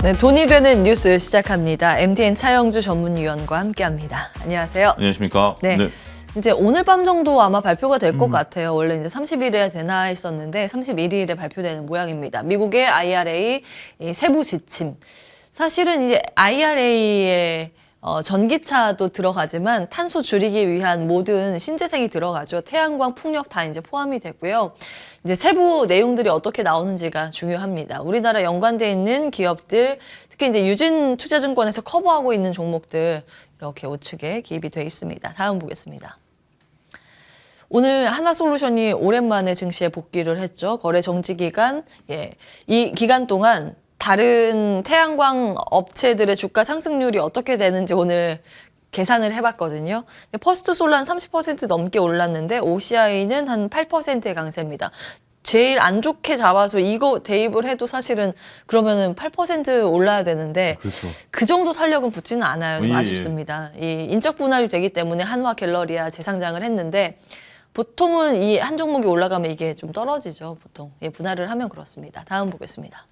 네, 돈이 되는 뉴스 시작합니다. MTN 차영주 전문위원과 함께합니다. 안녕하세요. 안녕하십니까? 네. 이제 오늘 밤 정도 아마 발표가 될 것 같아요. 원래 이제 30일에 되나 했었는데 31일에 발표되는 모양입니다. 미국의 IRA 이 세부 지침. 사실은 이제 IRA에 전기차도 들어가지만 탄소 줄이기 위한 모든 신재생이 들어가죠. 태양광, 풍력 다 이제 포함이 되고요. 이제 세부 내용들이 어떻게 나오는지가 중요합니다. 우리나라 연관돼 있는 기업들, 특히 이제 유진투자증권에서 커버하고 있는 종목들 이렇게 우측에 기입이 돼 있습니다. 다음 보겠습니다. 오늘 하나솔루션이 오랜만에 증시에 복귀를 했죠. 거래 정지 기간, 이 기간 동안 다른 태양광 업체들의 주가 상승률이 어떻게 되는지 오늘 계산을 해봤거든요. 퍼스트솔라는 30% 넘게 올랐는데 OCI는 한 8%의 강세입니다. 제일 안 좋게 잡아서 이거 대입을 해도 사실은 그러면은 8% 올라야 되는데 그렇죠. 그 정도 탄력은 붙지는 않아요. 좀 예, 아쉽습니다. 이 인적 분할이 되기 때문에 한화 갤러리아 재상장을 했는데 보통은 이 한 종목이 올라가면 이게 좀 떨어지죠. 보통 분할을 하면 그렇습니다. 다음 보겠습니다.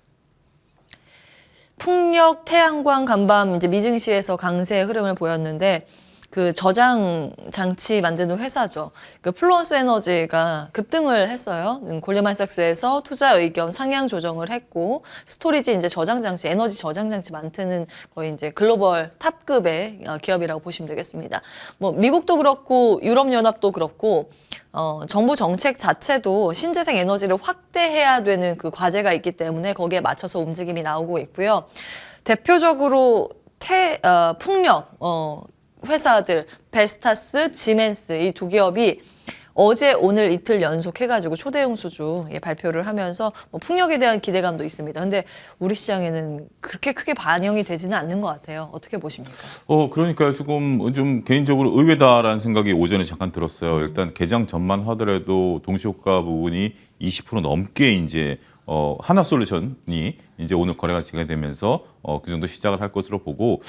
풍력, 태양광, 간밤 이제 미증시에서 강세의 흐름을 보였는데 그 저장 장치 만드는 회사죠. 그 플루언스 에너지가 급등을 했어요. 골드만삭스에서 투자 의견 상향 조정을 했고 스토리지 이제 저장 장치, 에너지 저장 장치 만드는 거의 이제 글로벌 탑급의 기업이라고 보시면 되겠습니다. 뭐 미국도 그렇고 유럽 연합도 그렇고 정부 정책 자체도 신재생 에너지를 확대해야 되는 그 과제가 있기 때문에 거기에 맞춰서 움직임이 나오고 있고요. 대표적으로 풍력 회사들 베스타스, 지멘스 이 두 기업이 어제 오늘 이틀 연속 해가지고 초대형 수주 발표를 하면서 뭐 풍력에 대한 기대감도 있습니다. 근데 우리 시장에는 그렇게 크게 반영이 되지는 않는 것 같아요. 어떻게 보십니까? 그러니까 좀 개인적으로 의외다라는 생각이 오전에 잠깐 들었어요. 일단 개장 전만 하더라도 동시효과 부분이 20% 넘게 이제 하나솔루션이 이제 오늘 거래가 진행되면서 그 정도 시작을 할 것으로 보고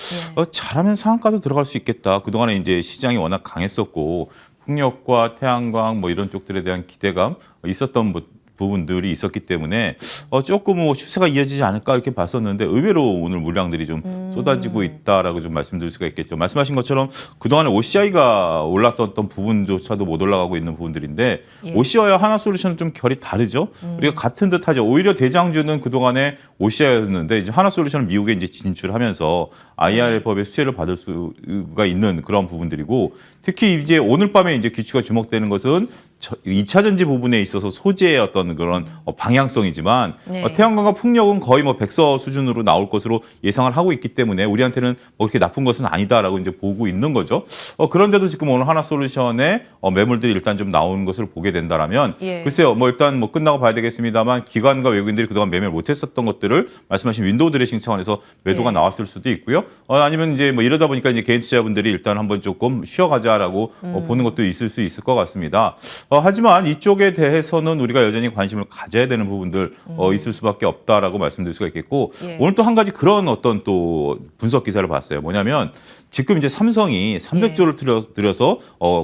잘하면 상한가도 들어갈 수 있겠다. 그동안에 이제 시장이 워낙 강했었고 풍력과 태양광 뭐 이런 쪽들에 대한 기대감 있었던 부분들이 있었기 때문에 조금 뭐 추세가 이어지지 않을까 이렇게 봤었는데 의외로 오늘 물량들이 좀 쏟아지고 있다라고 좀 말씀드릴 수가 있겠죠. 말씀하신 것처럼 그동안에 OCI가 올랐던 부분조차도 못 올라가고 있는 부분들인데 OCI와 하나솔루션은 좀 결이 다르죠. 우리가 같은 듯하죠. 오히려 대장주는 그동안에 OCI였는데 이제 하나솔루션은 미국에 이제 진출하면서 IRA 법의 수혜를 받을 수가 있는 그런 부분들이고 특히 이제 오늘 밤에 이제 귀추가 주목되는 것은 2차 전지 부분에 있어서 소재의 어떤 그런 방향성이지만 태양광과 풍력은 거의 뭐 백서 수준으로 나올 것으로 예상을 하고 있기 때문에 우리한테는 뭐 그렇게 나쁜 것은 아니다라고 이제 보고 있는 거죠. 그런데도 지금 오늘 하나솔루션의 매물들이 일단 좀 나오는 것을 보게 된다라면 글쎄요, 뭐 일단 뭐 끝나고 봐야 되겠습니다만 기관과 외국인들이 그동안 매매를 못했었던 것들을 말씀하신 윈도우 드레싱 차원에서 매도가 나왔을 수도 있고요. 아니면 이제 뭐 이러다 보니까 이제 개인 투자자분들이 일단 한번 조금 쉬어가자라고 보는 것도 있을 수 있을 것 같습니다. 하지만 이쪽에 대해서는 우리가 여전히 관심을 가져야 되는 부분들 있을 수밖에 없다라고 말씀드릴 수가 있겠고 오늘 또 한 가지 그런 어떤 또 분석 기사를 봤어요. 뭐냐면 지금 이제 삼성이 300조를 들여서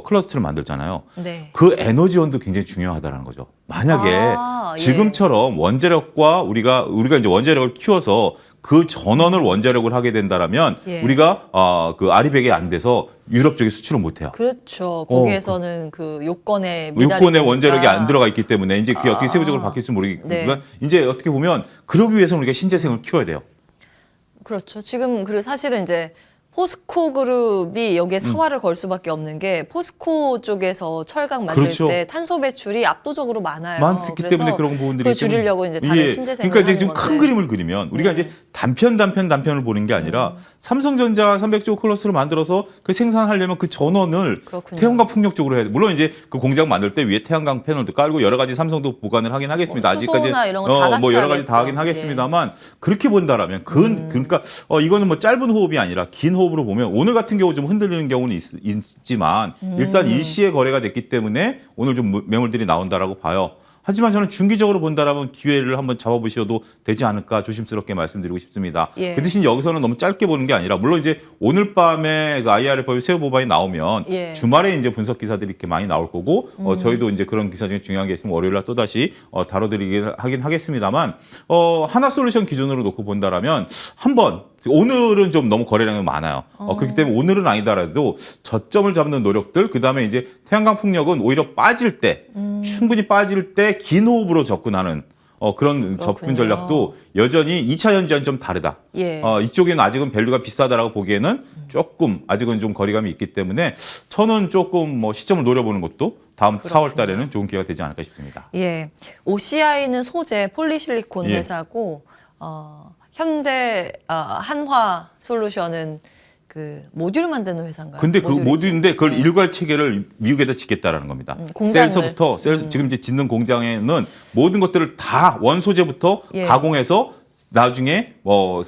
클러스터를 만들잖아요. 그 에너지원도 굉장히 중요하다라는 거죠. 만약에 지금처럼 원자력과 우리가 이제 원자력을 키워서 그 전원을 원자력을 하게 된다라면 우리가 그 아리백이 안 돼서 유럽 쪽에 수출을 못 해요. 그렇죠. 거기에서는 그 요건에 원자력이 안 들어가 있기 때문에 이제 그게 어떻게 세부적으로 바뀔지 모르겠지만 이제 어떻게 보면 그러기 위해서는 우리가 신재생을 키워야 돼요. 그렇죠. 지금 그리고 사실은 이제 포스코 그룹이 여기에 사활을 걸 수밖에 없는 게 포스코 쪽에서 철강 만들 때 탄소 배출이 압도적으로 많기 때문에 그런 부분들이 그걸 줄이려고 이제 다른 신재생을 그러니까 이제 좀 큰 그림을 그리면 우리가 이제 단편을 보는 게 아니라 삼성전자 300조 클러스를 만들어서 그 생산하려면 그 전원을 태양광 풍력 쪽으로 해야 돼. 물론 이제 그 공장 만들 때 위에 태양광 패널도 깔고 여러 가지 삼성도 보관을 하긴 하겠습니다. 아직까지 뭐 여러 가지 다 하긴 하겠습니다만 그렇게 본다라면 그러니까 이거는 뭐 짧은 호흡이 아니라 긴 호흡으로 보면 오늘 같은 경우 좀 흔들리는 경우는 있지만 일단 일시에 거래가 됐기 때문에 오늘 좀 매물들이 나온다라고 봐요. 하지만 저는 중기적으로 본다라면 기회를 한번 잡아보셔도 되지 않을까 조심스럽게 말씀드리고 싶습니다. 예. 그 대신 여기서는 너무 짧게 보는 게 아니라 물론 이제 오늘 밤에 그 IRA 세부 법안이 나오면 예. 주말에 이제 분석 기사들이 이렇게 많이 나올 거고 저희도 이제 그런 기사 중에 중요한 게 있으면 월요일 날 또 다시 다뤄드리긴 하겠습니다만 하나솔루션 기준으로 놓고 본다라면 한번 오늘은 좀 너무 거래량이 많아요. 그렇기 때문에 오늘은 아니더라도 저점을 잡는 노력들, 그 다음에 이제 태양광 풍력은 오히려 빠질 때, 충분히 빠질 때 긴 호흡으로 접근하는 그런 접근 전략도 여전히 2차 전지와는 좀 다르다. 예. 이쪽에는 아직은 밸류가 비싸다라고 보기에는 조금 아직은 좀 거리감이 있기 때문에 저는 조금 뭐 시점을 노려보는 것도 다음 4월 달에는 좋은 기회가 되지 않을까 싶습니다. 예. OCI는 소재 폴리실리콘 예. 회사고 현대 한화 솔루션은 그 모듈 만드는 회사인가요? 근데 그 모듈이죠. 모듈인데 그걸 네. 일괄 체계를 미국에다 짓겠다라는 겁니다. 공장을. 셀서부터 지금 이제 짓는 공장에는 모든 것들을 다 원소재부터 예. 가공해서 나중에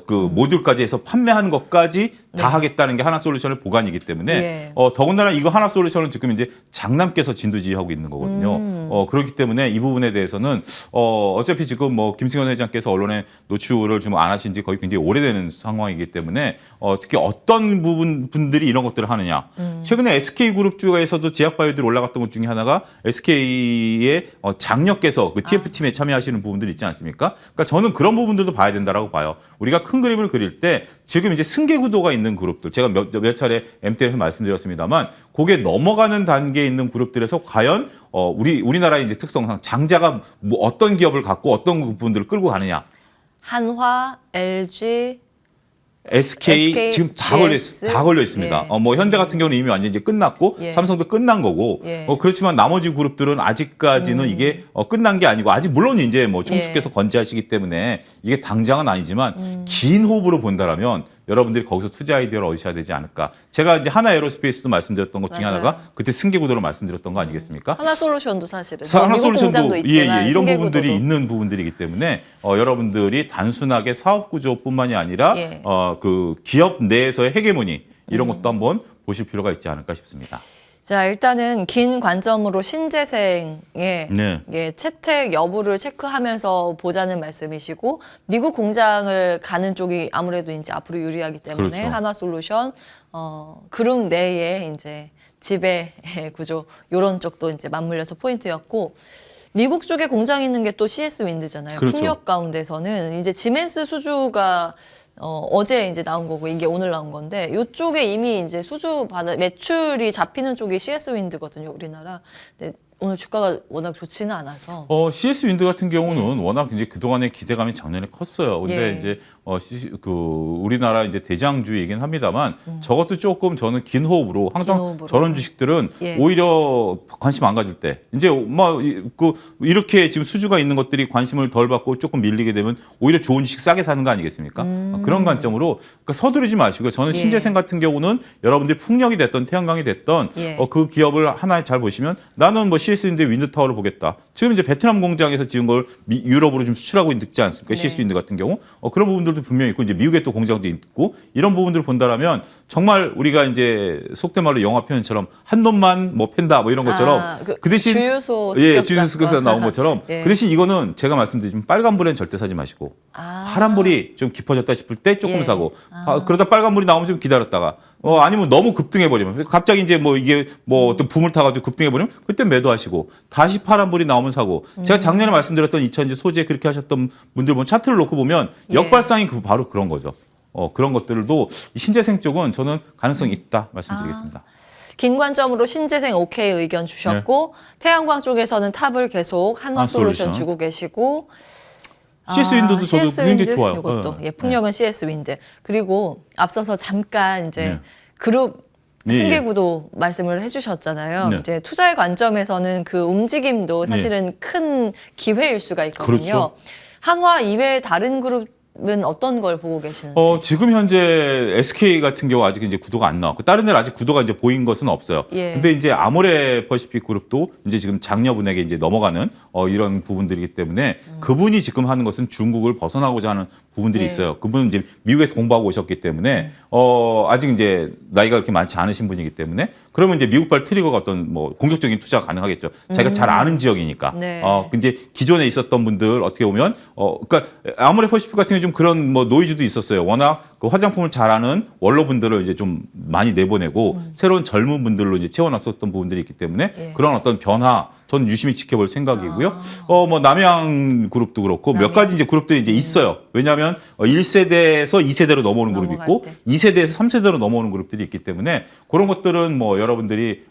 그 모듈까지 해서 판매하는 것까지 다 네. 하겠다는 게 하나솔루션의 보관이기 때문에 예. 더군다나 이거 하나솔루션은 지금 이제 장남께서 진두지휘하고 있는 거거든요. 그렇기 때문에 이 부분에 대해서는 어차피 지금 뭐 김승현 회장께서 언론에 노출을 좀 안 하신 지 거의 굉장히 오래되는 상황이기 때문에 특히 어떤 분들이 이런 것들을 하느냐. 최근에 SK그룹 쪽에서도 제약바이오들이 올라갔던 것 중에 하나가 SK의 장녀께서 그 TF팀에 참여하시는 부분들이 있지 않습니까? 그러니까 저는 그런 부분들도 봐야 된다라고 봐요. 우리가 큰 그림을 그릴 때 지금 이제 승계 구도가 있는 그룹들, 제가 몇 차례 MT에서 말씀드렸습니다만 그게 넘어가는 단계에 있는 그룹들에서 과연 우리나라의 이제 특성상 장자가 뭐 어떤 기업을 갖고 어떤 부분들을 끌고 가느냐. 한화, LG, SK 지금 GS. 다 걸려 있습니다. 예. 뭐 현대 같은 경우는 이미 완전 이제 끝났고 예. 삼성도 끝난 거고 예. 그렇지만 나머지 그룹들은 아직까지는 이게 끝난 게 아니고 아직 물론 이제 뭐 총수께서 예. 건재하시기 때문에 이게 당장은 아니지만 긴 호흡으로 본다라면 여러분들이 거기서 투자 아이디어를 얻으셔야 되지 않을까. 제가 이제 하나 에어로스페이스도 말씀드렸던 것 중에 맞아요. 하나가 그때 승계 구도를 말씀드렸던 거 아니겠습니까? 하나솔루션도 사실은 하나 미국 공장도 솔루션도 있지만 이런 승계 부분들이 구도도. 있는 부분들이기 때문에 여러분들이 단순하게 사업 구조뿐만이 아니라 예. 그 기업 내에서의 헤게모니 이런 것도 한번 보실 필요가 있지 않을까 싶습니다. 자, 일단은 긴 관점으로 신재생의 네. 예, 채택 여부를 체크하면서 보자는 말씀이시고 미국 공장을 가는 쪽이 아무래도 이제 앞으로 유리하기 때문에 그렇죠. 하나솔루션 그룹 내에 이제 지배 구조 요런 쪽도 이제 맞물려서 포인트였고 미국 쪽에 공장이 있는 게 또 CS 윈드잖아요. 그렇죠. 풍력 가운데서는 이제 지멘스 수주가 어제 이제 나온 거고 이게 오늘 나온 건데 이쪽에 이미 이제 매출이 잡히는 쪽이 CS 윈드거든요, 우리나라. 근데 오늘 주가가 워낙 좋지는 않아서. CS 윈드 같은 경우는 워낙 이제 그동안의 기대감이 작년에 컸어요. 근데 예. 이제 우리나라 이제 대장주이긴 합니다만 저것도 조금 저는 긴 호흡으로 항상 긴 호흡으로. 저런 주식들은 예. 오히려 관심 안 가질 때 이제 뭐 이렇게 지금 수주가 있는 것들이 관심을 덜 받고 조금 밀리게 되면 오히려 좋은 주식 싸게 사는 거 아니겠습니까? 그런 관점으로 그러니까 서두르지 마시고 저는 예. 신재생 같은 경우는 여러분들이 풍력이 됐던 태양광이 됐던 예. 그 기업을 하나 잘 보시면 나는 뭐 CS인데 윈드타워를 보겠다. 지금 이제 베트남 공장에서 지은 걸 유럽으로 좀 수출하고 있지 않습니까? 네. CS 윈드 같은 경우 그런 부분들도 분명히 있고 이제 미국에 또 공장도 있고 이런 부분들을 본다라면 정말 우리가 이제 속된 말로 영화 표현처럼 한 놈만 뭐 팬다 뭐 이런 것처럼 그 대신 주유소 주유소 습격사 나온 것처럼 예. 그 대신 이거는 제가 말씀드리지만 빨간불엔 절대 사지 마시고 파란불이 좀 깊어졌다 싶을 때 조금 예. 사고 그러다 빨간불이 나오면 좀 기다렸다가 아니면 너무 급등해 버리면 갑자기 이제 뭐 이게 뭐 어떤 붐을 타가지고 급등해 버리면 그때 매도하시고 다시 파란불이 나오면 사고 제가 작년에 말씀드렸던 2000지 소재 그렇게 하셨던 분들 보면 차트를 놓고 보면 예. 역발상이 바로 그런 거죠. 그런 것들도 이 신재생 쪽은 저는 가능성이 있다 말씀드리겠습니다. 긴 관점으로 신재생 오케이 의견 주셨고 태양광 쪽에서는 탑을 계속 한화솔루션 한솔루션. 주고 계시고 CS 윈드도 저도 CS 굉장히 윈드 좋아요. 이것도 네. 예, 풍력은 CS 윈드. 그리고 앞서서 잠깐 이제 네. 그룹 예, 예. 승계구도 말씀을 해주셨잖아요. 네. 이제 투자의 관점에서는 그 움직임도 사실은 큰 기회일 수가 있거든요. 그렇죠. 한화 이외의 다른 그룹 어떤 걸 보고 계시는지. 지금 현재 SK 같은 경우 아직 이제 구도가 안 나왔고 다른 데는 아직 구도가 이제 보인 것은 없어요. 예. 근데 이제 아모레 퍼시픽 그룹도 이제 지금 장녀분에게 이제 넘어가는 이런 부분들이기 때문에 그분이 지금 하는 것은 중국을 벗어나고자 하는 부분들이 예. 있어요. 그분은 이제 미국에서 공부하고 오셨기 때문에 아직 이제 나이가 그렇게 많지 않으신 분이기 때문에 그러면 이제 미국발 트리거가 어떤 뭐 공격적인 투자가 가능하겠죠. 자기가 잘 아는 지역이니까. 네. 이제 기존에 있었던 분들 어떻게 보면 그러니까 아모레 퍼시픽 같은 경우 좀 그런 뭐 노이즈도 있었어요. 워낙 그 화장품을 잘하는 원로분들을 이제 좀 많이 내보내고 새로운 젊은 분들로 이제 채워놨었던 부분들이 있기 때문에 예. 그런 어떤 변화 전 유심히 지켜볼 생각이고요. 뭐 남양 그룹도 그렇고 몇 가지 이제 그룹들이 이제 있어요. 왜냐하면 1세대에서 2세대로 넘어오는 그룹이 넘어갈 있고 때. 2세대에서 3세대로 넘어오는 그룹들이 있기 때문에 그런 것들은 뭐 여러분들이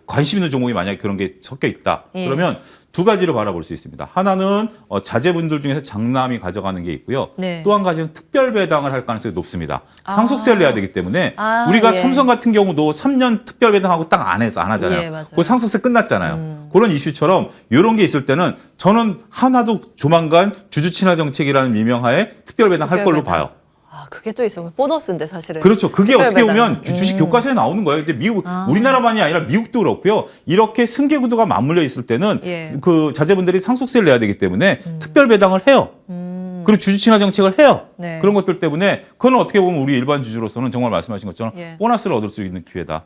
관심 있는 종목이 만약에 그런 게 섞여 있다. 예. 그러면 두 가지로 바라볼 수 있습니다. 하나는 자제분들 중에서 장남이 가져가는 게 있고요. 네. 또 한 가지는 특별 배당을 할 가능성이 높습니다. 상속세를 내야 되기 때문에 우리가 예. 삼성 같은 경우도 3년 특별 배당하고 딱 안 하잖아요. 예, 맞아요. 그 상속세 끝났잖아요. 그런 이슈처럼 이런 게 있을 때는 저는 하나도 조만간 주주 친화 정책이라는 미명하에 특별 배당 할 특별 걸로 배당. 봐요. 그게 또 있어. 보너스인데 사실은. 그렇죠. 그게 특별 어떻게 배당. 보면 주식 교과서에 나오는 거예요. 이제 미국, 우리나라만이 아니라 미국도 그렇고요. 이렇게 승계 구도가 맞물려 있을 때는 예. 그 자제분들이 상속세를 내야 되기 때문에 특별 배당을 해요. 그리고 주주 친화 정책을 해요. 네. 그런 것들 때문에 그건 어떻게 보면 우리 일반 주주로서는 정말 말씀하신 것처럼 예. 보너스를 얻을 수 있는 기회다.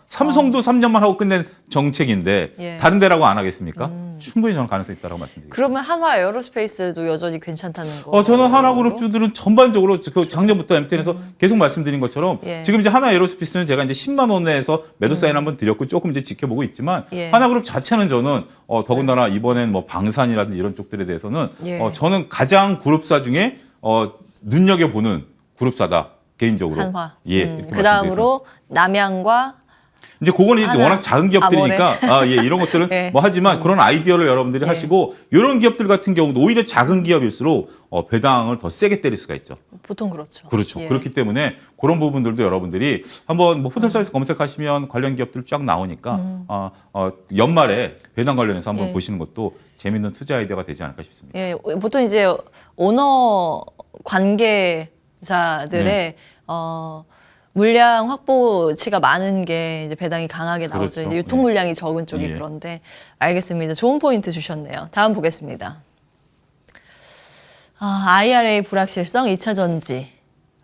삼성도 3년만 하고 끝낸 정책인데 예. 다른 데라고 안 하겠습니까? 충분히 저는 가능성이 있다고 말씀드립니다. 그러면 한화 에어로스페이스도 여전히 괜찮다는 거. 저는 하나그룹 주들은 전반적으로 그 작년부터 MTN에서 계속 말씀드린 것처럼 예. 지금 이제 하나 에어로스페이스는 제가 이제 10만 원에서 매도 사인 한번 드렸고 조금 이제 지켜보고 있지만 예. 하나그룹 자체는 저는 더군다나 이번엔 뭐 방산이라든지 이런 쪽들에 대해서는 예. 저는 가장 그룹사 중에 눈여겨보는 그룹사다 개인적으로. 한화. 예. 이렇게 그 다음으로 남양과 이제 그거는 이제 하나, 워낙 작은 기업들이니까 이런 것들은 예. 뭐 하지만 그런 아이디어를 여러분들이 예. 하시고 이런 기업들 같은 경우도 오히려 작은 기업일수록 배당을 더 세게 때릴 수가 있죠. 보통 그렇죠. 그렇죠. 예. 그렇기 때문에 그런 부분들도 여러분들이 한번 뭐 포털사이트에서 검색하시면 관련 기업들 쫙 나오니까 연말에 배당 관련해서 한번 예. 보시는 것도 재밌는 투자 아이디어가 되지 않을까 싶습니다. 예, 보통 이제 오너 관계자들의 네. 물량 확보치가 많은 게 이제 배당이 강하게 나오죠. 그렇죠. 이제 유통 물량이 적은 쪽이 예. 그런데 알겠습니다. 좋은 포인트 주셨네요. 다음 보겠습니다. IRA 불확실성 2차 전지.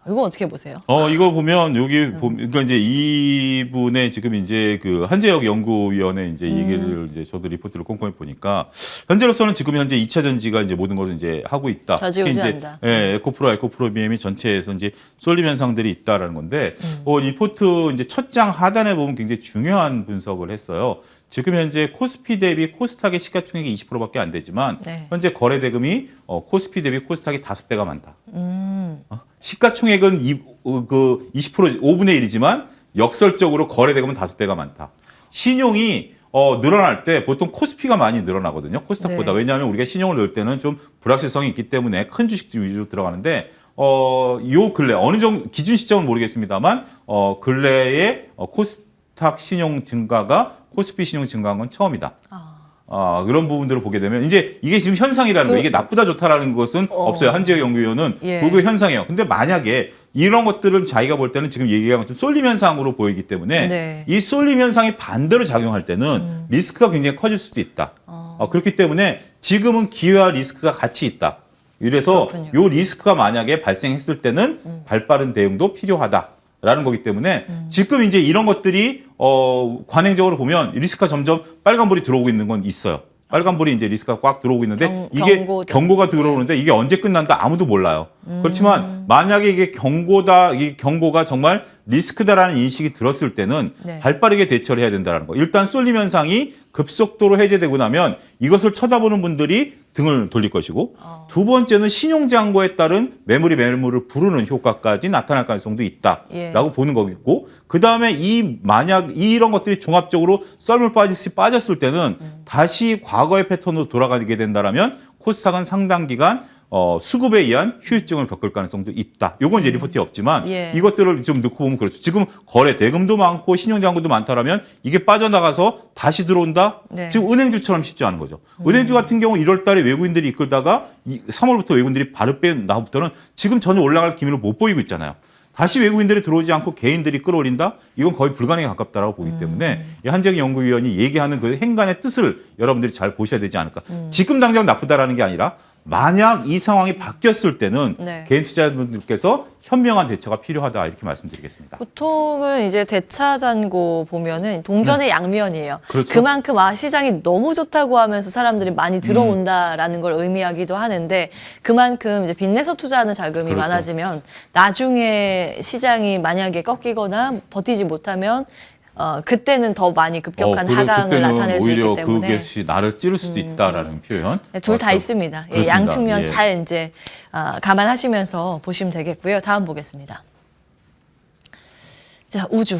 이거 어떻게 보세요? 이거 보면 여기 그러니까 이제 이분의 지금 이제 그 한재혁 연구위원회 이제 얘기를 이제 저도 리포트를 꼼꼼히 보니까 현재로서는 지금 현재 2차 전지가 이제 모든 것을 이제 하고 있다. 특히 이제 좌지우지한다. 에코프로비엠이 전체에서 이제 쏠림 현상들이 있다라는 건데 리포트 이제 첫 장 하단에 보면 굉장히 중요한 분석을 했어요. 지금 현재 코스피 대비 코스닥의 시가총액이 20%밖에 안 되지만 네. 현재 거래 대금이 코스피 대비 코스닥이 5배가 많다. 시가총액은 20% 5분의 1이지만 역설적으로 거래 대금은 5배가 많다. 신용이 늘어날 때 보통 코스피가 많이 늘어나거든요. 코스닥보다. 네. 왜냐하면 우리가 신용을 넣을 때는 좀 불확실성이 있기 때문에 큰 주식 위주로 들어가는데 요 근래 어느 정도 기준 시점은 모르겠습니다만 근래에 코스닥 신용 증가가 코스피 신용 증가한 건 처음이다. 그런 부분들을 보게 되면 이제 이게 지금 현상이라는 거예요. 이게 나쁘다 좋다라는 것은 없어요. 한재혁 연구위원은 예. 그게 현상이에요. 근데 만약에 이런 것들을 자기가 볼 때는 지금 얘기한 것처럼 쏠림 현상으로 보이기 때문에 네. 이 쏠림 현상이 반대로 작용할 때는 리스크가 굉장히 커질 수도 있다. 그렇기 때문에 지금은 기회와 리스크가 같이 있다. 이래서 그렇군요. 요 리스크가 만약에 발생했을 때는 발빠른 대응도 필요하다라는 거기 때문에 지금 이제 이런 것들이 관행적으로 보면 리스크가 점점 빨간불이 들어오고 있는 건 있어요. 빨간불이 이제 리스크가 꽉 들어오고 있는데 이게 경고죠. 경고가 들어오는데 이게 언제 끝난다 아무도 몰라요. 그렇지만 만약에 이게 경고다, 이 경고가 정말 리스크다라는 인식이 들었을 때는 네. 발빠르게 대처를 해야 된다는 거. 일단 쏠림 현상이 급속도로 해제되고 나면 이것을 쳐다보는 분들이 등을 돌릴 것이고 두 번째는 신용장고에 따른 매물을 부르는 효과까지 나타날 가능성도 있다라고 예. 보는 거겠고 그 다음에 만약 이런 것들이 종합적으로 썰물 빠졌을 때는 다시 과거의 패턴으로 돌아가게 된다라면 코스닥은 상당 기간 수급에 의한 휴유증을 겪을 가능성도 있다. 요건 이제 리포트에 없지만 예. 이것들을 좀 넣고 보면 그렇죠. 지금 거래 대금도 많고 신용장구도 많다라면 이게 빠져나가서 다시 들어온다. 네. 지금 은행주처럼 쉽지 않은 거죠. 은행주 같은 경우 1월 달에 외국인들이 이끌다가 3월부터 외국인들이 발을 뺀 나부터는 지금 전혀 올라갈 기미를 못 보이고 있잖아요. 다시 외국인들이 들어오지 않고 개인들이 끌어올린다? 이건 거의 불가능에 가깝다라고 보기 때문에 이 한정희 연구위원이 얘기하는 그 행간의 뜻을 여러분들이 잘 보셔야 되지 않을까. 지금 당장 나쁘다라는 게 아니라 만약 이 상황이 바뀌었을 때는 네. 개인 투자자분들께서 현명한 대처가 필요하다 이렇게 말씀드리겠습니다. 보통은 이제 대차잔고 보면은 동전의 양면이에요. 그렇죠. 그만큼 시장이 너무 좋다고 하면서 사람들이 많이 들어온다라는 걸 의미하기도 하는데 그만큼 이제 빚내서 투자하는 자금이 그렇죠. 많아지면 나중에 시장이 만약에 꺾이거나 버티지 못하면 그때는 더 많이 급격한 하강을 그때는 나타낼 수 오히려 있기 때문에 그것이 나를 찌를 수도 있다라는 표현. 둘 다 있습니다. 예, 그렇습니다. 양측면 예. 잘 이제 감안하시면서 보시면 되겠고요. 다음 보겠습니다. 자, 우주.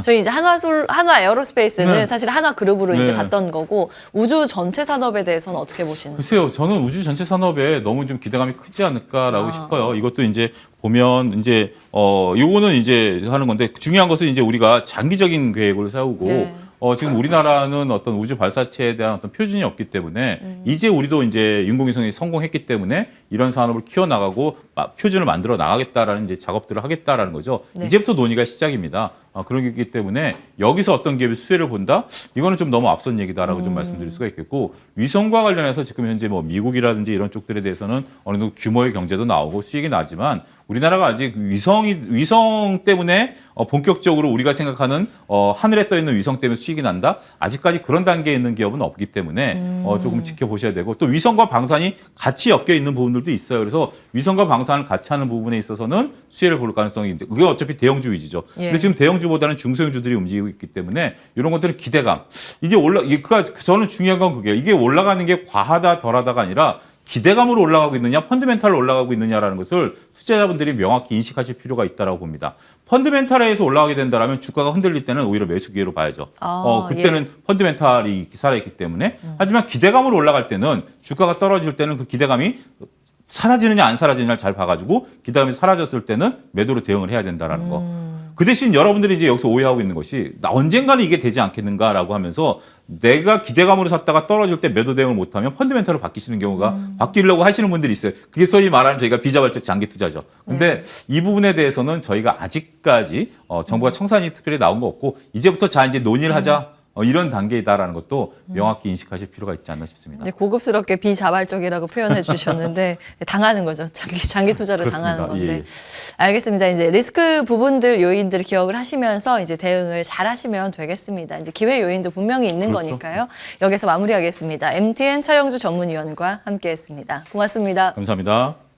저희 이제 한화 에어로스페이스는 네. 사실 한화 그룹으로 이제 네. 갔던 거고 우주 전체 산업에 대해서는 어떻게 보시는지? 글쎄요, 저는 우주 전체 산업에 너무 좀 기대감이 크지 않을까라고 싶어요. 이것도 이제 보면 이제 요거는 이제 하는 건데 중요한 것은 이제 우리가 장기적인 계획을 세우고 네. 지금 우리나라는 어떤 우주 발사체에 대한 어떤 표준이 없기 때문에 이제 우리도 이제 인공위성이 성공했기 때문에 이런 산업을 키워나가고 표준을 만들어 나가겠다라는 이제 작업들을 하겠다라는 거죠. 네. 이제부터 논의가 시작입니다. 그러기 때문에 여기서 어떤 기업이 수혜를 본다? 이거는 좀 너무 앞선 얘기다라고 좀 말씀드릴 수가 있겠고 위성과 관련해서 지금 현재 뭐 미국이라든지 이런 쪽들에 대해서는 어느 정도 규모의 경제도 나오고 수익이 나지만 우리나라가 아직 위성 때문에 본격적으로 우리가 생각하는 하늘에 떠 있는 위성 때문에 수익이 난다? 아직까지 그런 단계에 있는 기업은 없기 때문에 조금 지켜보셔야 되고 또 위성과 방산이 같이 엮여 있는 부분들도 있어요. 그래서 위성과 방산을 같이 하는 부분에 있어서는 수혜를 볼 가능성이 있는데 그게 어차피 대형주 위주죠. 예. 근데 지금 대형주보다는 중소형주들이 움직이고 있기 때문에 이런 것들은 기대감. 이제 저는 중요한 건 그게 이게 올라가는 게 과하다 덜하다가 아니라 기대감으로 올라가고 있느냐, 펀드멘탈로 올라가고 있느냐라는 것을 투자자분들이 명확히 인식하실 필요가 있다라고 봅니다. 펀드멘탈에서 올라가게 된다면 주가가 흔들릴 때는 오히려 매수 기회로 봐야죠. 그때는 펀드멘탈이 살아있기 때문에. 하지만 기대감으로 올라갈 때는 주가가 떨어질 때는 그 기대감이 사라지느냐 안 사라지느냐를 잘 봐가지고 기대감이 사라졌을 때는 매도로 대응을 해야 된다라는 거. 그 대신 여러분들이 이제 여기서 오해하고 있는 것이 언젠가는 이게 되지 않겠는가라고 하면서 내가 기대감으로 샀다가 떨어질 때 매도 대응을 못하면 펀드멘탈로 바뀌시는 경우가 바뀌려고 하시는 분들이 있어요. 그게 소위 말하는 저희가 비자발적 장기 투자죠. 근데 이 부분에 대해서는 저희가 아직까지 정부가 청산이 특별히 나온 거 없고 이제부터 자 이제 논의를 하자. 이런 단계이다라는 것도 명확히 인식하실 필요가 있지 않나 싶습니다. 이제 고급스럽게 비자발적이라고 표현해 주셨는데 당하는 거죠. 장기 투자를 그렇습니다. 당하는 건데. 예. 알겠습니다. 이제 리스크 부분들 요인들 기억을 하시면서 이제 대응을 잘 하시면 되겠습니다. 이제 기회 요인도 분명히 있는 그렇죠. 거니까요. 여기서 마무리하겠습니다. MTN 차영주 전문위원과 함께했습니다. 고맙습니다. 감사합니다.